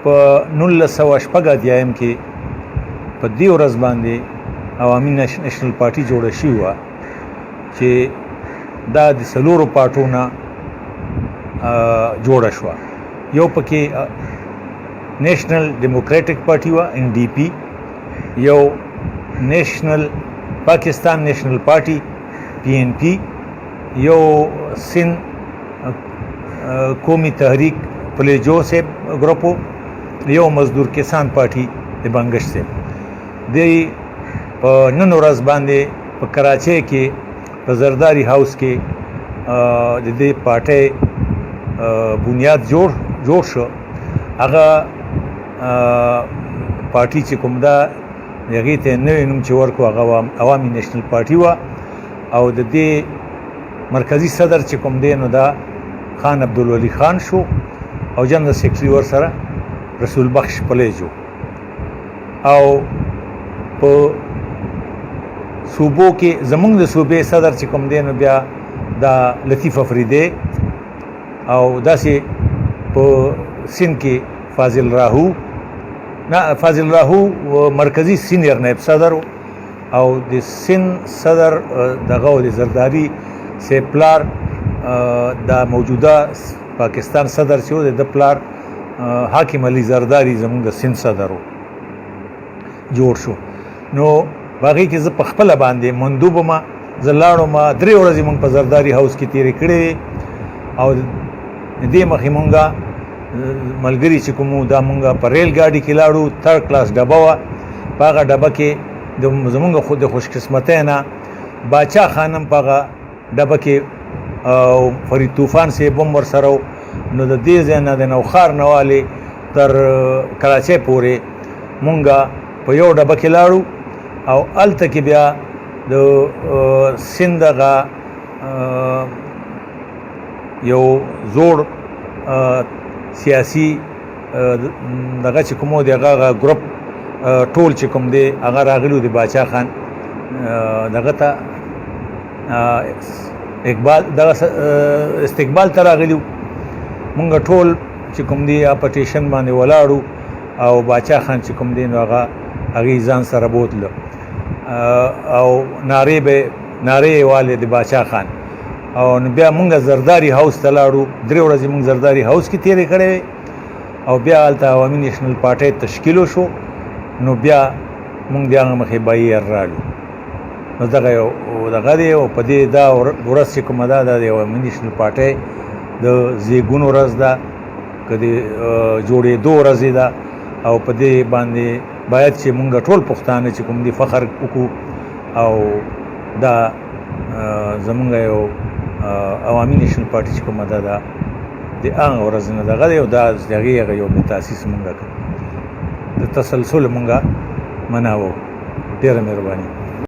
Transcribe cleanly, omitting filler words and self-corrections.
په 1980 کې په دې ورځ باندې عوامي نېشنل پارټي جوړه شوې وه چې دا د څلورو پارټو نه جوړه شوه. یو پکې نیشنل ډیموکریټک پارټي وه NDP، یو نیشنل پاکستان نیشنل پارټي PNP، یو سند قومي تحریک پلیجو صاحب ګروپو، یو مزدور کسان پارټي د بنګش صاحب. د په نن ورځ باندې په کراچۍ کې په زرداری هاوس کې د دې پارټۍ بنیاد جوړ شو. هغه پارټي چې کوم دا هغې ته نوی نوم چې ورکړو هغه عوامي نیشنل پارټي وه، او د دې مرکزي صدر چې کوم دی نو دا خان عبدالولي خان شو، او جنرال سیکرټري ورسره رسول بخش پلیجو. او په صوبو کې زمونږ د صوبې صدر چې کوم دی نو بیا دا لطیف افریدی، او داسې په سند کې فاضل راهو مرکزی سینیر نائب صدر، او د سند صدر دغه د زرداری سے پلار دا موجوده پاکستان صدر چې و د پلار حاکم علي زرداری زمونږ د سند صدر جوړ شو. نو باقي کې زه په خپل باندې مندوب ما زلاړو ما 3 ورځې مونږ په زرداری هاوس کې تیرې کړې، او دې مخې مونږه ملګری چې کومو دا مونږه په ریل ګاډي کې لاړو، 3rd کلاس ډبه وه. په هغه ډبه کې زمونږ خود د خوش قسمتۍ نه باچا خانم په هغه ډبه کې او فرید طوفان صاحب هم ورسره و. نو د دې ځای نه د نوخار نه والې تر کراچۍ پورې مونږه په یو ډبه کې لاړو، او هلته کې بیا د سند دغه یو زوړ سیاسي دغه چې کوم دی هغه ګروپ ټول چې کوم دی هغه راغلو د باچا خان دغه ته استقبال ته راغلو. مونږ ټول چې کوم دی پټیشن باندې ولاړو، او باچا خان چې کوم دی نو هغه ځان سره بوتلو، او نارې والے د باچا خان. او بیا مونږ زرداری هاوس ته لاړو، 3 ورځې مونږ زرداری هاوس کې تیرې کړې، او بیا هلته عوامي نیشنل پارټۍ تشکیل شو. نو بیا مونږ د هغه مخې بهیر راړو. نو دغه دی، او په دې دا ورځ چې کومه ده د عوامي نیشنل پارټۍ د زیږون ورځ ده، که د جوړېدو ورځ ده، او په دې باندې باید چې مونږ ټول پښتانه چې کوم دي فخر وکړو. او دا زمونږ یو عوامي نیشنل پارټي چې کومه ده د هغه ورځ نه دغه دی، او دا د هغې یو تاسیس مونږ کړ، د تسلسل مونږ مناوو. ډېره مهرباني.